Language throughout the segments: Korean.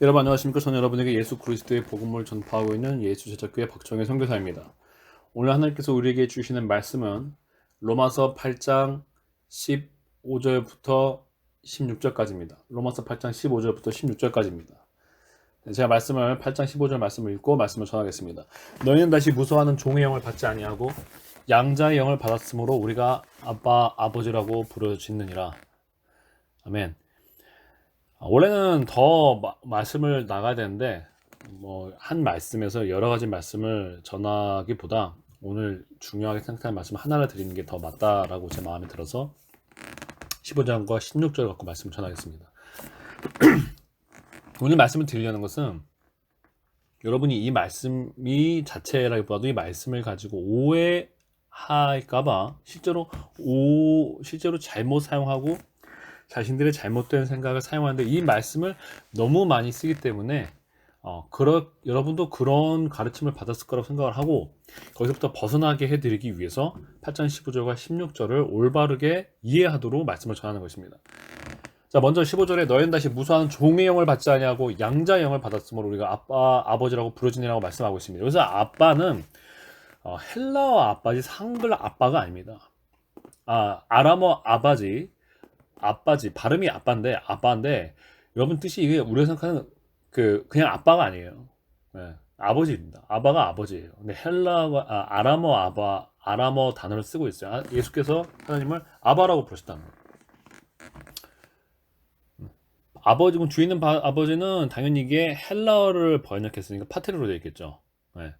여러분 안녕하십니까? 저는 여러분에게 예수 그리스도의 복음을 전파하고 있는 예수제자교회 박정혜 선교사입니다. 오늘 하나님께서 우리에게 주시는 말씀은 로마서 8장 15절부터 16절까지입니다. 로마서 8장 15절부터 16절까지입니다. 제가 말씀을 8장 15절 말씀을 읽고 말씀을 전하겠습니다. 너희는 다시 무서워하는 종의 영을 받지 아니하고 양자의 영을 받았으므로 우리가 아빠 아버지라고 부르짖느니라. 아멘. 원래는 더 말씀을 나가야 되는데 한 말씀에서 여러 가지 말씀을 전하기보다 오늘 중요하게 생각하는 말씀 하나를 드리는 게 더 맞다라고 제 마음에 들어서 15절과 16절 갖고 말씀을 전하겠습니다. 오늘 말씀을 드리려는 것은 여러분이 이 말씀이 자체라기보다도 이 말씀을 가지고 오해할까봐 실제로 잘못 사용하고 자신들의 잘못된 생각을 사용하는데 이 말씀을 너무 많이 쓰기 때문에 여러분도 그런 가르침을 받았을 거라고 생각을 하고 거기서부터 벗어나게 해드리기 위해서 8장 15절과 16절을 올바르게 이해하도록 말씀을 전하는 것입니다. 자, 먼저 15절에 너희는 다시 무수한 종의 영을 받지 아니하고 양자의 영을 받았으므로 우리가 아빠 아버지라고 부르짖으라고 말씀하고 있습니다. 여기서 아빠는 헬라어 아빠지 한글 아빠가 아닙니다. 아람어 아바지 발음이 아빠인데 여러분 뜻이 이게 우리가 생각하는 그냥 아빠가 아니에요. 네, 아버지입니다. 아바가 아버지예요. 근데 아람어 단어를 쓰고 있어요. 예수께서 하나님을 아바라고 부르셨다는 거예요. 아버지, 주에 있는 아버지는 당연히 이게 헬라어를 번역했으니까 파테르로 되어 있겠죠. 네.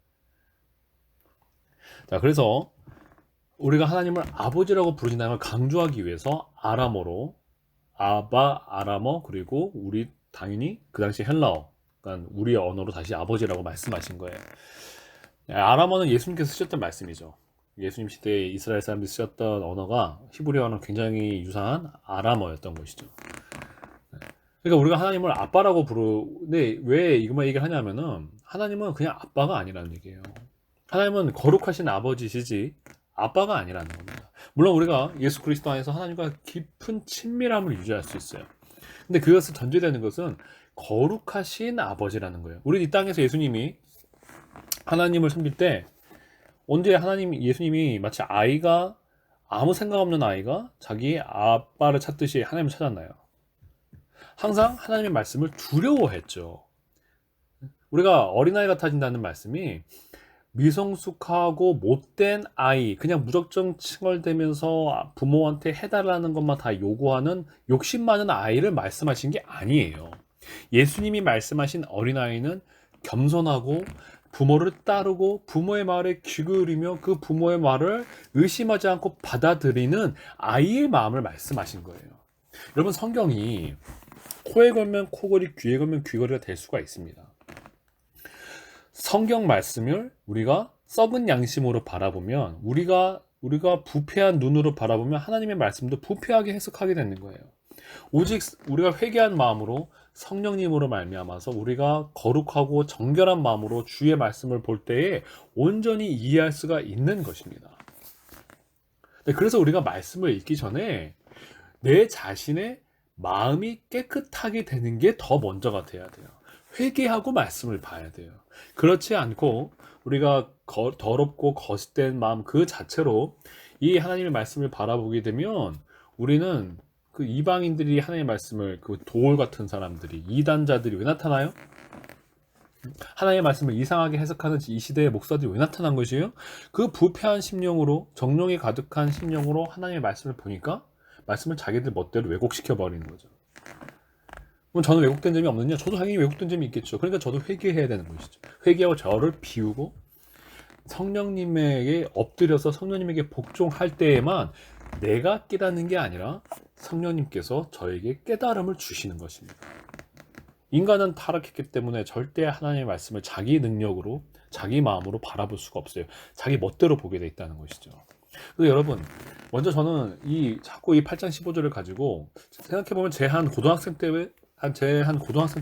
자, 그래서 우리가 하나님을 아버지라고 부르신다는 걸 강조하기 위해서 아람어로 아람어 그리고 우리 당연히 그 당시 헬라어 그러니까 우리의 언어로 다시 아버지라고 말씀하신 거예요. 아람어는 예수님께서 쓰셨던 말씀이죠. 예수님 시대에 이스라엘 사람들이 쓰셨던 언어가 히브리어와는 굉장히 유사한 아람어였던 것이죠. 그러니까 우리가 하나님을 아빠라고 부르는데 왜 이것만 얘기를 하냐면은 하나님은 그냥 아빠가 아니라는 얘기예요. 하나님은 거룩하신 아버지시지 아빠가 아니라는 겁니다. 물론 우리가 예수 그리스도 안에서 하나님과 깊은 친밀함을 유지할 수 있어요. 근데 그것을 전제되는 것은 거룩하신 아버지라는 거예요. 우리 이 땅에서 예수님이 하나님을 섬길 때 언제 예수님이 마치 아무 생각 없는 아이가 자기 아빠를 찾듯이 하나님을 찾았나요? 항상 하나님의 말씀을 두려워했죠. 우리가 어린아이 같아진다는 말씀이 미성숙하고 못된 아이, 그냥 무작정 칭얼대면서 부모한테 해달라는 것만 다 요구하는 욕심 많은 아이를 말씀하신 게 아니에요. 예수님이 말씀하신 어린아이는 겸손하고 부모를 따르고 부모의 말에 귀 기울이며 그 부모의 말을 의심하지 않고 받아들이는 아이의 마음을 말씀하신 거예요. 여러분, 성경이 코에 걸면 코걸이, 귀에 걸면 귀걸이가 될 수가 있습니다. 성경 말씀을 우리가 썩은 양심으로 바라보면 우리가 부패한 눈으로 바라보면 하나님의 말씀도 부패하게 해석하게 되는 거예요. 오직 우리가 회개한 마음으로 성령님으로 말미암아서 우리가 거룩하고 정결한 마음으로 주의 말씀을 볼 때에 온전히 이해할 수가 있는 것입니다. 그래서 우리가 말씀을 읽기 전에 내 자신의 마음이 깨끗하게 되는 게 더 먼저가 돼야 돼요. 회개하고 말씀을 봐야 돼요. 그렇지 않고 우리가 더럽고 거짓된 마음 그 자체로 이 하나님의 말씀을 바라보게 되면 우리는 그 이방인들이 하나님의 말씀을 그 도울 같은 사람들이 이단자들이 왜 나타나요? 하나님의 말씀을 이상하게 해석하는 이 시대의 목사들이 왜 나타난 것이에요? 그 부패한 심령으로 정령이 가득한 심령으로 하나님의 말씀을 보니까 말씀을 자기들 멋대로 왜곡시켜 버리는 거죠. 그럼 저는 왜곡된 점이 없느냐? 저도 당연히 왜곡된 점이 있겠죠. 그러니까 저도 회개해야 되는 것이죠. 회개하고 저를 비우고 성령님에게 엎드려서 성령님에게 복종할 때에만 내가 깨닫는 게 아니라 성령님께서 저에게 깨달음을 주시는 것입니다. 인간은 타락했기 때문에 절대 하나님의 말씀을 자기 능력으로 자기 마음으로 바라볼 수가 없어요. 자기 멋대로 보게 돼 있다는 것이죠. 그래서 여러분, 먼저 저는 자꾸 이 8장 15절을 가지고 생각해보면 제 한 고등학생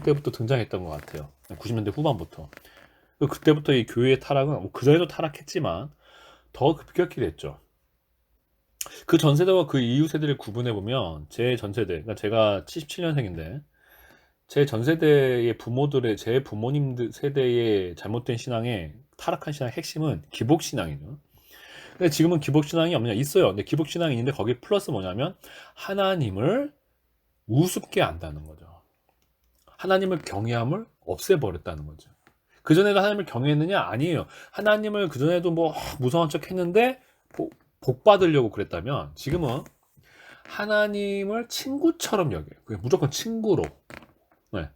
때부터 등장했던 것 같아요. 90년대 후반부터. 그때부터 이 교회의 타락은 그전에도 타락했지만 더 급격히 됐죠. 그 전세대와 그 이후 세대를 구분해보면 제 전세대, 그러니까 제가 77년생인데 제 전 세대의 부모들의 제 부모님들 세대의 잘못된 신앙의 타락한 신앙의 핵심은 기복 신앙이죠. 근데 지금은 기복 신앙이 없냐? 있어요. 근데 기복 신앙이 있는데 거기 플러스 뭐냐면 하나님을 우습게 안다는 거죠. 하나님을 경외함을 없애버렸다는 거죠. 그전에도 하나님을 경외했느냐? 아니에요. 하나님을 그전에도 뭐 무서운 척 했는데 복 받으려고 그랬다면 지금은 하나님을 친구처럼 여겨요. 그냥 무조건 친구로. 네.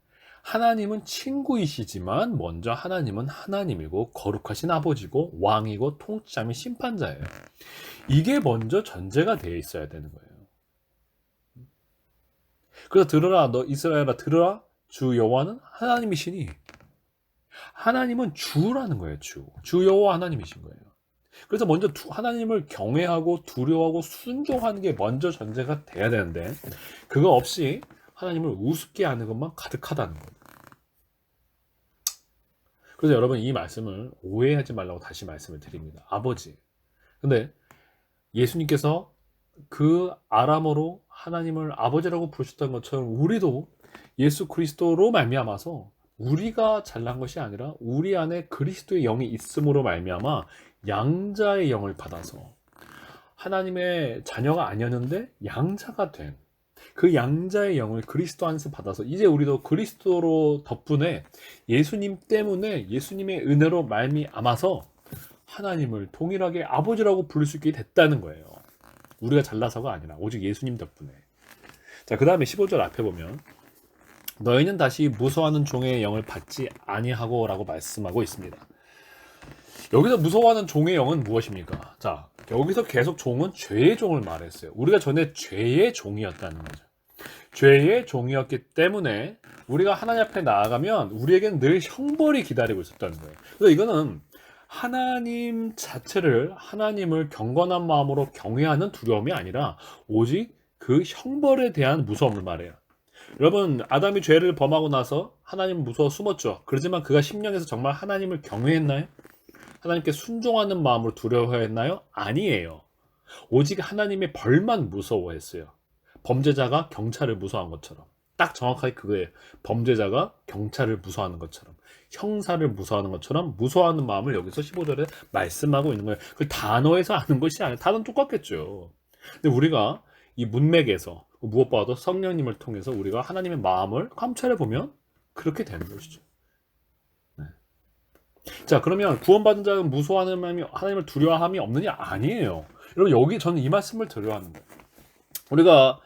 하나님은 친구이시지만 먼저 하나님은 하나님이고 거룩하신 아버지고 왕이고 통치자민 심판자예요. 이게 먼저 전제가 되어 있어야 되는 거예요. 그래서 들으라 너 이스라엘아 들으라 주 여호와는 하나님이시니 하나님은 주라는 거예요. 주 여호와 하나님이신 거예요. 그래서 먼저 하나님을 경외하고 두려워하고 순종하는 게 먼저 전제가 돼야 되는데 그거 없이 하나님을 우습게 하는 것만 가득하다는 거예요. 그래서 여러분 이 말씀을 오해하지 말라고 다시 말씀을 드립니다. 아버지. 근데 예수님께서 그 아람어로 하나님을 아버지라고 부르셨던 것처럼 우리도 예수 그리스도로 말미암아서 우리가 잘난 것이 아니라 우리 안에 그리스도의 영이 있음으로 말미암아 양자의 영을 받아서 하나님의 자녀가 아니었는데 양자가 된 그 양자의 영을 그리스도 안에서 받아서 이제 우리도 그리스도로 덕분에 예수님 때문에 예수님의 은혜로 말미암아서 하나님을 동일하게 아버지라고 부를 수 있게 됐다는 거예요. 우리가 잘나서가 아니라 오직 예수님 덕분에. 자, 그 다음에 15절 앞에 보면 너희는 다시 무서워하는 종의 영을 받지 아니하고 라고 말씀하고 있습니다. 여기서 무서워하는 종의 영은 무엇입니까? 자, 여기서 계속 종은 죄의 종을 말했어요. 우리가 전에 죄의 종이었다는 거죠. 죄의 종이었기 때문에 우리가 하나님 앞에 나아가면 우리에게는 늘 형벌이 기다리고 있었다는 거예요. 그래서 이거는 하나님 자체를 하나님을 경건한 마음으로 경외하는 두려움이 아니라 오직 그 형벌에 대한 무서움을 말해요. 여러분 아담이 죄를 범하고 나서 하나님 무서워 숨었죠. 그렇지만 그가 심령에서 정말 하나님을 경외했나요? 하나님께 순종하는 마음으로 두려워했나요? 아니에요. 오직 하나님의 벌만 무서워했어요. 범죄자가 경찰을 무서워한 것처럼. 딱 정확하게 그거예요. 범죄자가 경찰을 무서워하는 것처럼 형사를 무서워하는 것처럼 무서워하는 마음을 여기서 15절에 말씀하고 있는 거예요. 그 단어에서 아는 것이 아니라 단어는 똑같겠죠. 근데 우리가 이 문맥에서 무엇보다도 성령님을 통해서 우리가 하나님의 마음을 감찰해 보면 그렇게 되는 것이죠. 네. 자, 그러면 구원받은 자는 무서워하는 마음이 하나님을 두려워함이 없느냐? 아니에요. 여러분 여기 저는 이 말씀을 드려야 하는 거예요. 우리가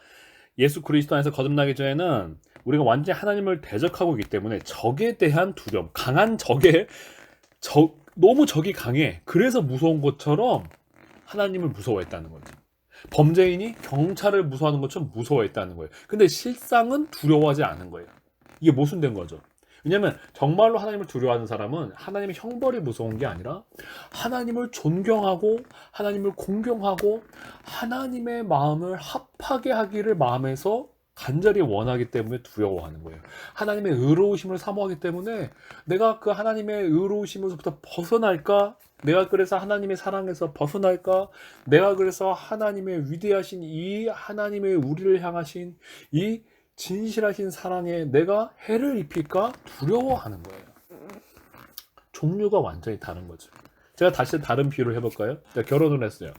예수 그리스도 안에서 거듭나기 전에는 우리가 완전히 하나님을 대적하고 있기 때문에 적에 대한 두려움, 강한 너무 적이 강해. 그래서 무서운 것처럼 하나님을 무서워했다는 거죠. 범죄인이 경찰을 무서워하는 것처럼 무서워했다는 거예요. 근데 실상은 두려워하지 않은 거예요. 이게 모순된 거죠. 왜냐하면 정말로 하나님을 두려워하는 사람은 하나님의 형벌이 무서운 게 아니라 하나님을 존경하고 하나님을 공경하고 하나님의 마음을 합하게 하기를 마음에서 간절히 원하기 때문에 두려워하는 거예요. 하나님의 의로우심을 사모하기 때문에 내가 그 하나님의 의로우심에서부터 벗어날까? 내가 그래서 하나님의 사랑에서 벗어날까? 내가 그래서 하나님의 위대하신 이 하나님의 우리를 향하신 이 진실하신 사랑에 내가 해를 입힐까 두려워하는 거예요. 종류가 완전히 다른 거죠. 제가 다시 다른 비유를 해볼까요? 제가 결혼을 했어요.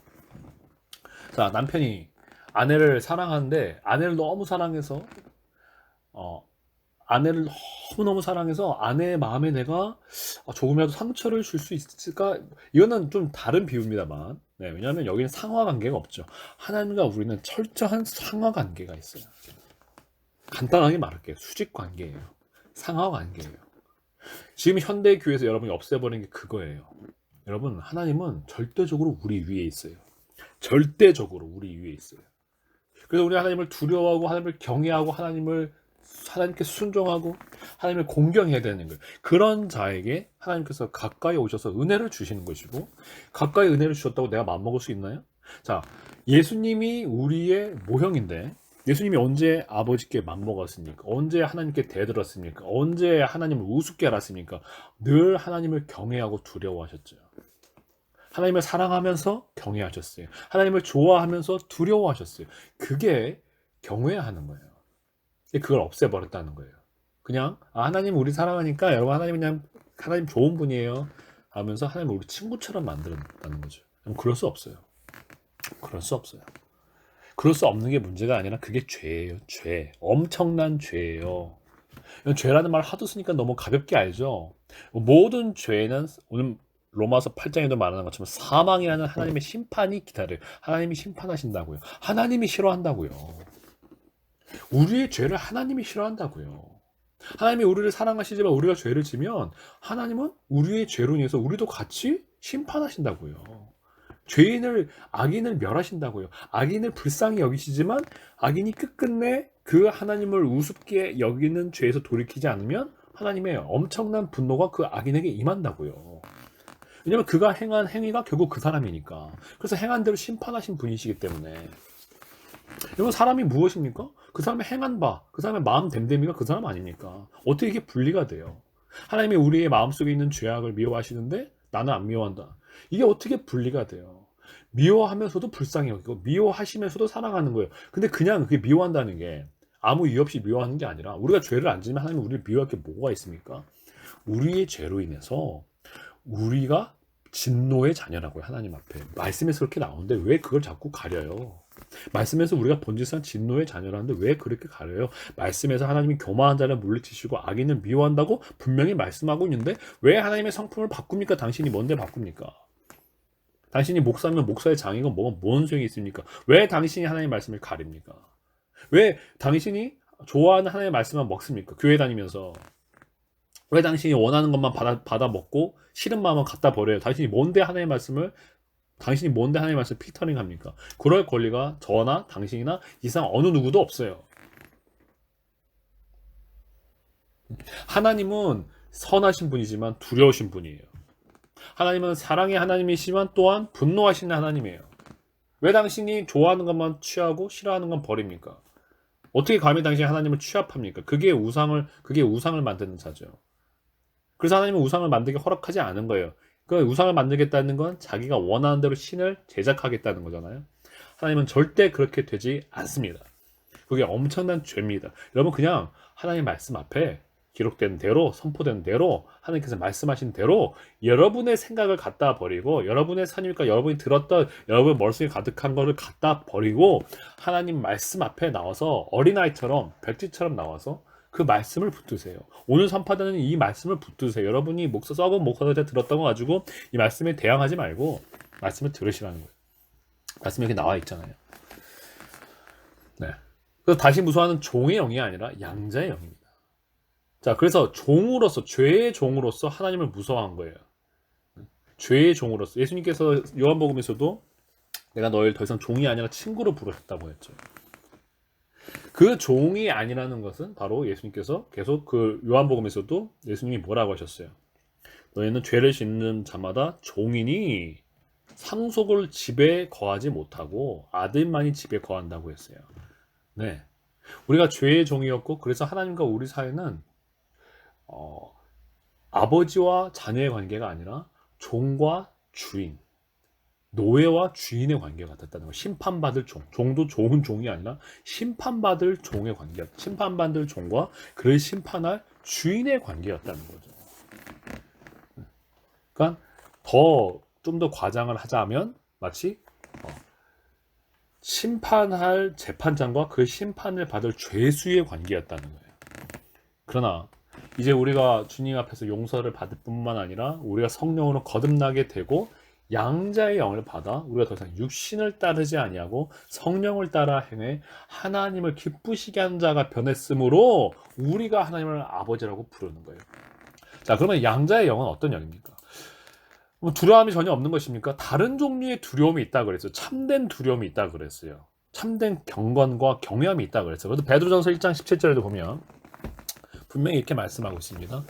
자, 남편이 아내를 사랑하는데 아내를 너무 사랑해서 아내를 너무너무 사랑해서 아내의 마음에 내가 조금이라도 상처를 줄 수 있을까? 이거는 좀 다른 비유입니다만 네, 왜냐하면 여기는 상하관계가 없죠. 하나님과 우리는 철저한 상하관계가 있어요. 간단하게 말할게요. 수직관계예요. 상하관계예요. 지금 현대 교회에서 여러분이 없애버린 게 그거예요. 여러분 하나님은 절대적으로 우리 위에 있어요. 절대적으로 우리 위에 있어요. 그래서 우리 하나님을 두려워하고 하나님을 경외하고 하나님께 순종하고 하나님을 공경해야 되는 거예요. 그런 자에게 하나님께서 가까이 오셔서 은혜를 주시는 것이고 가까이 은혜를 주셨다고 내가 맘먹을 수 있나요? 자, 예수님이 우리의 모형인데 예수님이 언제 아버지께 맘먹었습니까? 언제 하나님께 대들었습니까? 언제 하나님을 우습게 알았습니까? 늘 하나님을 경외하고 두려워하셨죠. 하나님을 사랑하면서 경외하셨어요. 하나님을 좋아하면서 두려워하셨어요. 그게 경외하는 거예요. 그걸 없애버렸다는 거예요. 그냥 하나님 우리 사랑하니까 여러분 하나님 그냥 하나님 좋은 분이에요 하면서 하나님 우리 친구처럼 만들었다는 거죠. 그럴 수 없어요. 그럴 수 없어요. 그럴 수 없는 게 문제가 아니라 그게 죄예요. 죄. 엄청난 죄예요. 죄라는 말 하도 쓰니까 너무 가볍게 알죠. 모든 죄는 오늘 로마서 8장에도 말하는 것처럼 사망이라는 하나님의 심판이 기다려요. 하나님이 심판하신다고요. 하나님이 싫어한다고요. 우리의 죄를 하나님이 싫어한다고요. 하나님이 우리를 사랑하시지만 우리가 죄를 지면 하나님은 우리의 죄로 인해서 우리도 같이 심판하신다고요. 악인을 멸하신다고요. 악인을 불쌍히 여기시지만 악인이 끝끝내 그 하나님을 우습게 여기는 죄에서 돌이키지 않으면 하나님의 엄청난 분노가 그 악인에게 임한다고요. 왜냐면 그가 행한 행위가 결국 그 사람이니까. 그래서 행한 대로 심판하신 분이시기 때문에. 여러분 사람이 무엇입니까? 그 사람의 행한 바, 그 사람의 마음 됨됨이가 그 사람 아닙니까? 어떻게 이게 분리가 돼요? 하나님이 우리의 마음속에 있는 죄악을 미워하시는데 나는 안 미워한다. 이게 어떻게 분리가 돼요? 미워하면서도 불쌍히 여기고 미워하시면서도 사랑하는 거예요. 근데 그냥 그게 미워한다는 게 아무 이유 없이 미워하는 게 아니라 우리가 죄를 안 지면 하나님은 우리를 미워할 게 뭐가 있습니까? 우리의 죄로 인해서 우리가 진노의 자녀라고요. 하나님 앞에. 말씀에서 그렇게 나오는데 왜 그걸 자꾸 가려요? 말씀에서 우리가 본질상 진노의 자녀라는데 왜 그렇게 가려요? 말씀에서 하나님이 교만한 자를 물리치시고 악인을 미워한다고 분명히 말씀하고 있는데 왜 하나님의 성품을 바꿉니까? 당신이 뭔데 바꿉니까? 당신이 목사면 목사의 장이건 뭔 소용이 있습니까? 왜 당신이 하나님의 말씀을 가립니까? 왜 당신이 좋아하는 하나님의 말씀만 먹습니까? 교회 다니면서 왜 당신이 원하는 것만 받아 먹고 싫은 마음은 갖다 버려요? 당신이 뭔데 하나님의 말씀을 피터링 합니까? 그럴 권리가 저나 당신이나 이상 어느 누구도 없어요. 하나님은 선하신 분이지만 두려우신 분이에요. 하나님은 사랑의 하나님이시지만 또한 분노하시는 하나님이에요. 왜 당신이 좋아하는 것만 취하고 싫어하는 건 버립니까? 어떻게 감히 당신이 하나님을 취합합니까? 그게 우상을 만드는 자죠. 그래서 하나님은 우상을 만들기 허락하지 않은 거예요. 그 우상을 만들겠다는 건 자기가 원하는 대로 신을 제작하겠다는 거잖아요. 하나님은 절대 그렇게 되지 않습니다. 그게 엄청난 죄입니다. 여러분 그냥 하나님 말씀 앞에 기록된 대로 선포된 대로 하나님께서 말씀하신 대로 여러분의 생각을 갖다 버리고 여러분의 선입과 여러분이 들었던 여러분 머릿속에 가득한 거를 갖다 버리고 하나님 말씀 앞에 나와서 어린아이처럼 백지처럼 나와서 그 말씀을 붙드세요. 오늘 선포되는 이 말씀을 붙드세요. 여러분이 썩은 목사들 들었던 거 가지고 이 말씀에 대항하지 말고 말씀을 들으시라는 거예요. 말씀이 이렇게 나와 있잖아요. 네. 그래서 다시 무서워하는 종의 영이 아니라 양자의 영입니다. 자, 그래서 죄의 종으로서 하나님을 무서워한 거예요. 죄의 종으로서. 예수님께서 요한복음에서도 내가 너희를 더 이상 종이 아니라 친구로 부르셨다고 했죠. 그 종이 아니라는 것은 바로 예수님께서 계속 그 요한복음에서도 예수님이 뭐라고 하셨어요? 너희는 죄를 짓는 자마다 종이니 상속을 집에 거하지 못하고 아들만이 집에 거한다고 했어요. 네, 우리가 죄의 종이었고 그래서 하나님과 우리 사이는 아버지와 자녀의 관계가 아니라 종과 주인, 노예와 주인의 관계가 같았다는 거. 심판받을 종도 좋은 종이 아니라 심판받을 종의 관계, 심판받을 종과 그를 심판할 주인의 관계였다는 거죠. 그러니까 좀 더 과장을 하자면 마치 심판할 재판장과 그 심판을 받을 죄수의 관계였다는 거예요. 그러나 이제 우리가 주님 앞에서 용서를 받을 뿐만 아니라 우리가 성령으로 거듭나게 되고 양자의 영을 받아 우리가 더 이상 육신을 따르지 아니하고 성령을 따라 행해 하나님을 기쁘시게 하는 자가 변했으므로 우리가 하나님을 아버지라고 부르는 거예요. 자, 그러면 양자의 영은 어떤 영입니까? 두려움이 전혀 없는 것입니까? 다른 종류의 두려움이 있다 그랬어요. 참된 두려움이 있다 그랬어요. 참된 경건과 경외함이 있다 그랬어요. 그래서 베드로전서 1장 17절에도 보면 분명히 이렇게 말씀하고 있습니다.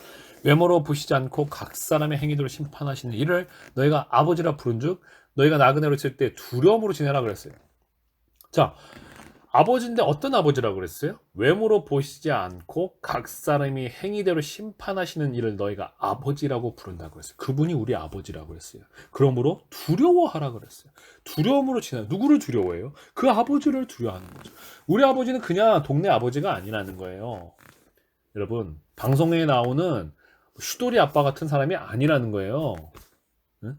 외모로 보시지 않고 각 사람의 행위대로 심판하시는 이를 너희가 아버지라 부른즉 너희가 나그네로 있을 때 두려움으로 지내라 그랬어요. 자, 아버지인데 어떤 아버지라고 그랬어요? 외모로 보시지 않고 각 사람이 행위대로 심판하시는 이를 너희가 아버지라고 부른다고 그랬어요. 그분이 우리 아버지라고 그랬어요. 그러므로 두려워하라 그랬어요. 두려움으로 지내. 누구를 두려워해요? 그 아버지를 두려워하는 거죠. 우리 아버지는 그냥 동네 아버지가 아니라는 거예요. 여러분, 방송에 나오는 슈돌이 아빠 같은 사람이 아니라는 거예요. 응?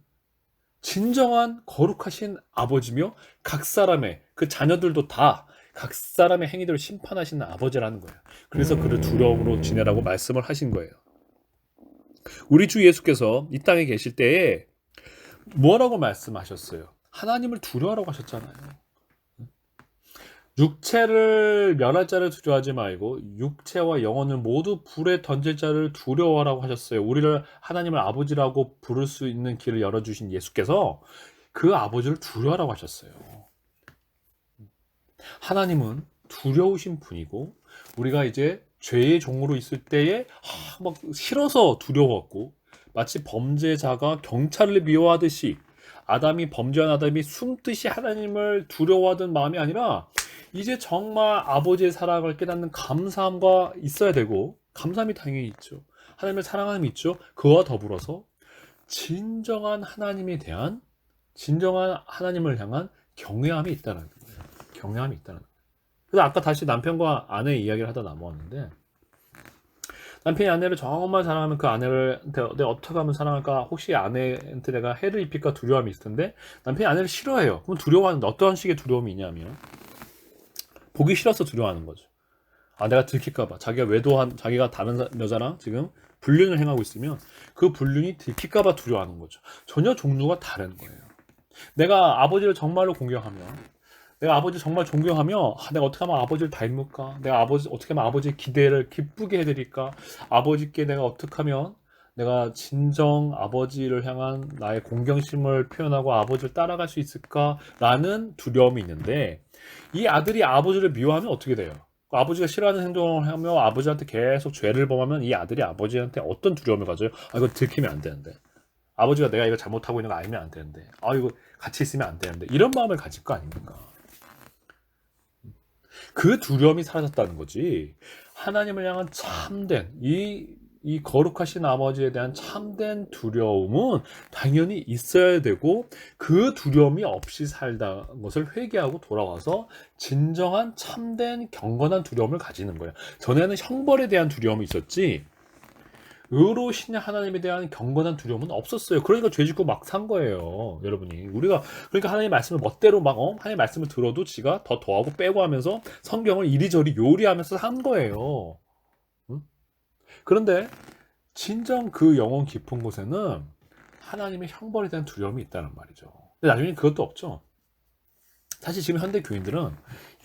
진정한 거룩하신 아버지며 각 사람의 그 자녀들도 다 각 사람의 행위들을 심판하시는 아버지라는 거예요. 그래서 그를 두려움으로 지내라고 말씀을 하신 거예요. 우리 주 예수께서 이 땅에 계실 때에 뭐라고 말씀하셨어요? 하나님을 두려워하라고 하셨잖아요. 육체를 멸할 자를 두려워하지 말고 육체와 영혼을 모두 불에 던질 자를 두려워하라고 하셨어요. 우리를 하나님을 아버지라고 부를 수 있는 길을 열어주신 예수께서 그 아버지를 두려워하라고 하셨어요. 하나님은 두려우신 분이고 우리가 이제 죄의 종으로 있을 때에 막 싫어서 두려웠고 마치 범죄자가 경찰을 미워하듯이 아담이 범죄한 아담이 숨듯이 하나님을 두려워하던 마음이 아니라 이제 정말 아버지의 사랑을 깨닫는 감사함과 있어야 되고 감사함이 당연히 있죠. 하나님을 사랑함이 있죠. 그와 더불어서 진정한 하나님에 대한 진정한 하나님을 향한 경외함이 있다는 거예요. 경외함이 있다는 거예요. 그래서 아까 다시 남편과 아내의 이야기를 하다 넘어왔는데 남편이 아내를 정말 사랑하면 그 아내를 내가 어떻게 하면 사랑할까? 혹시 아내한테 내가 해를 입힐까 두려움이 있을 텐데 남편이 아내를 싫어해요. 그럼 두려워하는데 어떤 식의 두려움이 있냐면 보기 싫어서 두려워하는 거죠. 아, 내가 들킬까봐. 자기가 다른 여자랑 지금 불륜을 행하고 있으면 그 불륜이 들킬까봐 두려워하는 거죠. 전혀 종류가 다른 거예요. 내가 아버지를 정말로 공경하며 내가 아버지 정말 존경하며 내가 어떻게 하면 아버지를 닮을까? 내가 어떻게 하면 아버지의 기대를 기쁘게 해드릴까? 아버지께 내가 어떻게 하면 내가 진정 아버지를 향한 나의 공경심을 표현하고 아버지를 따라갈 수 있을까라는 두려움이 있는데 이 아들이 아버지를 미워하면 어떻게 돼요? 아버지가 싫어하는 행동을 하며 아버지한테 계속 죄를 범하면 이 아들이 아버지한테 어떤 두려움을 가져요? 아, 이거 들키면 안 되는데. 아버지가 내가 이거 잘못하고 있는 거 알면 안 되는데. 아, 이거 같이 있으면 안 되는데. 이런 마음을 가질 거 아닙니까? 그 두려움이 사라졌다는 거지. 하나님을 향한 참된 이 거룩하신 아버지에 대한 참된 두려움은 당연히 있어야 되고 그 두려움이 없이 살다는 것을 회개하고 돌아와서 진정한 참된 경건한 두려움을 가지는 거예요. 전에는 형벌에 대한 두려움이 있었지 의로우신 하나님에 대한 경건한 두려움은 없었어요. 그러니까 죄짓고 막 산 거예요, 여러분이. 우리가 그러니까 하나님의 말씀을 멋대로 막 하나님의 말씀을 들어도 지가 더 더하고 빼고 하면서 성경을 이리저리 요리하면서 산 거예요. 응? 그런데 진정 그 영혼 깊은 곳에는 하나님의 형벌에 대한 두려움이 있다는 말이죠. 근데 나중에 그것도 없죠. 사실 지금 현대 교인들은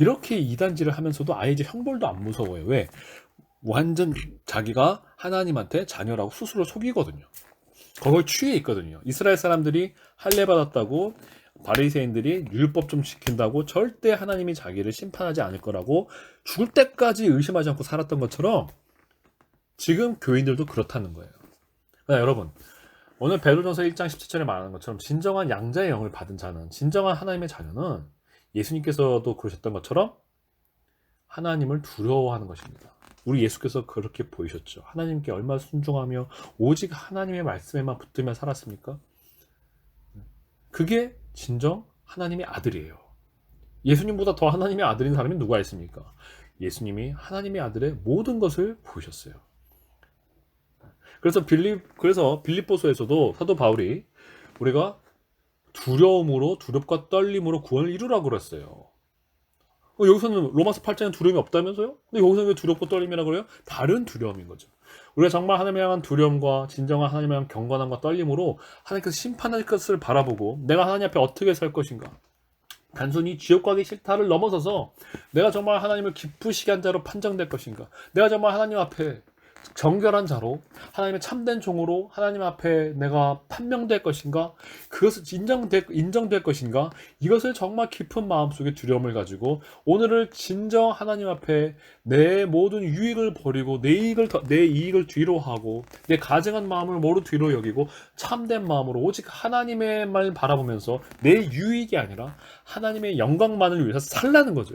이렇게 이단질을 하면서도 아예 이제 형벌도 안 무서워요. 왜? 완전 자기가 하나님한테 자녀라고 스스로 속이거든요. 그걸 취해 있거든요. 이스라엘 사람들이 할례 받았다고 바리새인들이 율법 좀 지킨다고 절대 하나님이 자기를 심판하지 않을 거라고 죽을 때까지 의심하지 않고 살았던 것처럼 지금 교인들도 그렇다는 거예요. 그러니까 여러분 오늘 베드로전서 1장 17절에 말하는 것처럼 진정한 양자의 영을 받은 자는 진정한 하나님의 자녀는 예수님께서도 그러셨던 것처럼 하나님을 두려워하는 것입니다. 우리 예수께서 그렇게 보이셨죠. 하나님께 얼마나 순종하며 오직 하나님의 말씀에만 붙들며 살았습니까? 그게 진정 하나님의 아들이에요. 예수님보다 더 하나님의 아들인 사람이 누가 있습니까? 예수님이 하나님의 아들의 모든 것을 보이셨어요. 그래서 빌립보서에서도 사도 바울이 우리가 두렵과 떨림으로 구원을 이루라고 그랬어요. 여기서는 로마서 8장에 두려움이 없다면서요? 근데 여기서는 왜 두렵고 떨림이라고 그래요? 다른 두려움인 거죠. 우리가 정말 하나님에 향한 두려움과 진정한 하나님에 향한 경건함과 떨림으로 하나님께서 심판할 것을 바라보고 내가 하나님 앞에 어떻게 살 것인가? 단순히 지옥 가기 싫다를 넘어서서 내가 정말 하나님을 기쁘시게 한 자로 판정될 것인가? 내가 정말 하나님 앞에 정결한 자로 하나님의 참된 종으로 하나님 앞에 내가 판명될 것인가? 그것을 인정될 것인가? 이것을 정말 깊은 마음속에 두려움을 가지고 오늘을 진정 하나님 앞에 내 모든 유익을 버리고 내 이익을 뒤로 하고 내 가증한 마음을 모두 뒤로 여기고 참된 마음으로 오직 하나님의 말 바라보면서 내 유익이 아니라 하나님의 영광만을 위해서 살라는 거죠.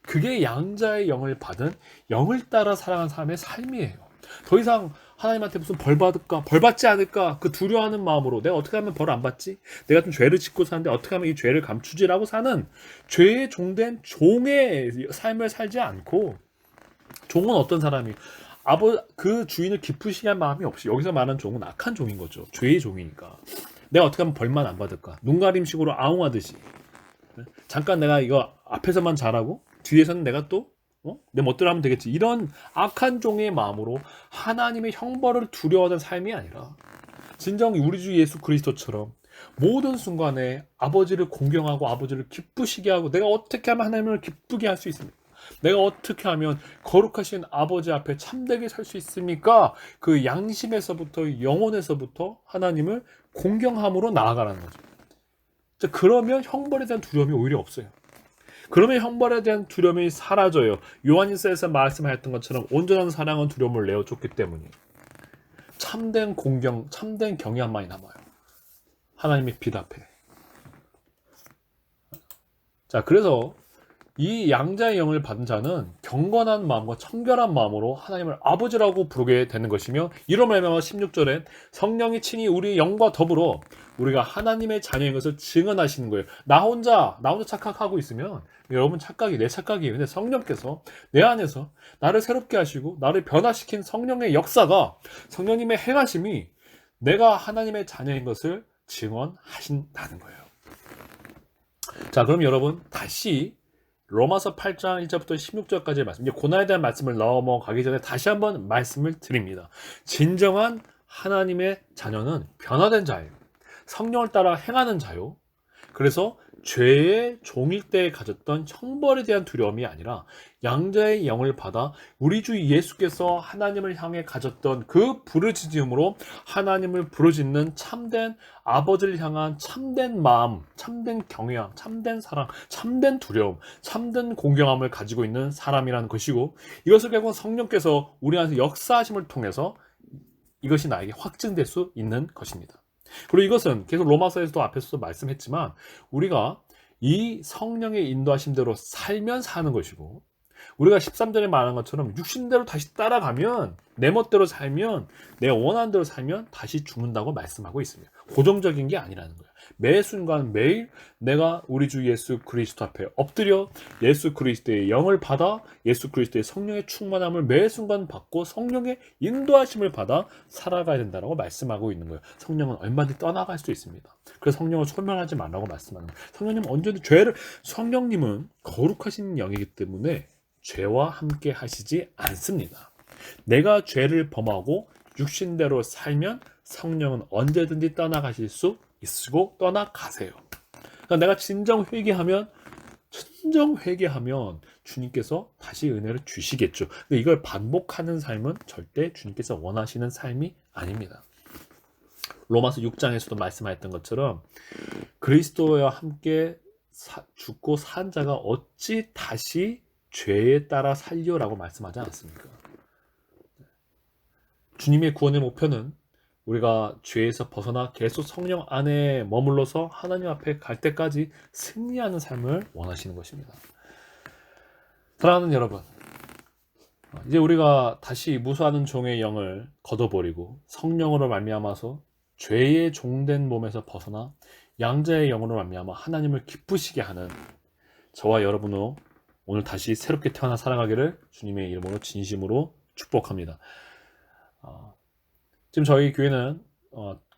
그게 양자의 영을 받은 영을 따라 살아가는 사람의 삶이에요. 더 이상 하나님한테 무슨 벌 받을까, 벌 받지 않을까 그 두려워하는 마음으로 내가 어떻게 하면 벌 안 받지? 내가 좀 죄를 짓고 사는데 어떻게 하면 이 죄를 감추지라고 사는 죄에 종된 종의 삶을 살지 않고 종은 어떤 사람이 그 주인을 기쁘시게 할 마음이 없이, 여기서 말하는 종은 악한 종인 거죠. 죄의 종이니까. 내가 어떻게 하면 벌만 안 받을까? 눈가림식으로 아웅하듯이. 잠깐 내가 이거 앞에서만 잘하고 뒤에서는 내가 또 내 멋대로 하면 되겠지. 이런 악한 종의 마음으로 하나님의 형벌을 두려워하던 삶이 아니라 진정 우리 주 예수 그리스도처럼 모든 순간에 아버지를 공경하고 아버지를 기쁘시게 하고, 내가 어떻게 하면 하나님을 기쁘게 할 수 있습니까? 내가 어떻게 하면 거룩하신 아버지 앞에 참되게 살 수 있습니까? 그 양심에서부터 영혼에서부터 하나님을 공경함으로 나아가라는 거죠. 자, 그러면 형벌에 대한 두려움이 오히려 없어요. 그러면 형벌에 대한 두려움이 사라져요. 요한일서에서 말씀하였던 것처럼 온전한 사랑은 두려움을 내어줬기 때문이에요. 참된 공경, 참된 경외함만이 남아요. 하나님의 빛 앞에. 자, 그래서 이 양자의 영을 받은 자는 경건한 마음과 청결한 마음으로 하나님을 아버지라고 부르게 되는 것이며, 이로 말미암아 16절에 성령이 친히 우리 영과 더불어 우리가 하나님의 자녀인 것을 증언하시는 거예요. 나 혼자 착각하고 있으면 여러분 착각이 내 착각이에요. 근데 성령께서 내 안에서 나를 새롭게 하시고 나를 변화시킨 성령의 역사가, 성령님의 행하심이 내가 하나님의 자녀인 것을 증언하신다는 거예요. 자, 그럼 여러분 다시 로마서 8장 1절부터 16절까지의 말씀, 이제 고난에 대한 말씀을 넘어가기 전에 다시 한번 말씀을 드립니다. 진정한 하나님의 자녀는 변화된 자예요. 성령을 따라 행하는 자요. 그래서 죄의 종일 때 가졌던 형벌에 대한 두려움이 아니라 양자의 영을 받아 우리 주 예수께서 하나님을 향해 가졌던 그 부르짖음으로 하나님을 부르짖는 참된 아버지를 향한 참된 마음, 참된 경외함, 참된 사랑, 참된 두려움, 참된 공경함을 가지고 있는 사람이라는 것이고, 이것을 결국 성령께서 우리 안에서 역사하심을 통해서 이것이 나에게 확증될 수 있는 것입니다. 그리고 이것은 계속 로마서에서도 앞에서도 말씀했지만 우리가 이 성령의 인도하심대로 살면 사는 것이고, 우리가 13절에 말한 것처럼 육신대로 다시 따라가면, 내 멋대로 살면, 내 원하는 대로 살면 다시 죽는다고 말씀하고 있습니다. 고정적인 게 아니라는 거예요. 매 순간 매일 내가 우리 주 예수 그리스도 앞에 엎드려 예수 그리스도의 영을 받아 예수 그리스도의 성령의 충만함을 매 순간 받고 성령의 인도하심을 받아 살아가야 된다고 말씀하고 있는 거예요. 성령은 얼마든지 떠나갈 수 있습니다. 그래서 성령을 소멸하지 말라고 말씀하는 거예요. 성령님은 언제든 성령님은 거룩하신 영이기 때문에 죄와 함께 하시지 않습니다. 내가 죄를 범하고 육신대로 살면 성령은 언제든지 떠나가실 수 있으고 떠나가세요. 그러니까 내가 진정 회개하면 주님께서 다시 은혜를 주시겠죠. 근데 이걸 반복하는 삶은 절대 주님께서 원하시는 삶이 아닙니다. 로마서 6장에서도 말씀하였던 것처럼 그리스도와 함께 죽고 산 자가 어찌 다시 죄에 따라 살려라고 말씀하지 않았습니까? 주님의 구원의 목표는 우리가 죄에서 벗어나 계속 성령 안에 머물러서 하나님 앞에 갈 때까지 승리하는 삶을 원하시는 것입니다. 사랑하는 여러분, 이제 우리가 다시 무수하는 종의 영을 걷어버리고 성령으로 말미암아서 죄의 종된 몸에서 벗어나 양자의 영으로 말미암아 하나님을 기쁘시게 하는 저와 여러분으로 오늘 다시 새롭게 태어나 살아가기를 주님의 이름으로 진심으로 축복합니다. 지금 저희 교회는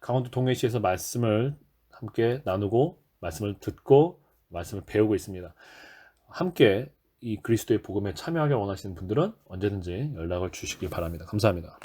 강원도 동해시에서 말씀을 함께 나누고 말씀을 듣고 말씀을 배우고 있습니다. 함께 이 그리스도의 복음에 참여하기 원하시는 분들은 언제든지 연락을 주시기 바랍니다. 감사합니다.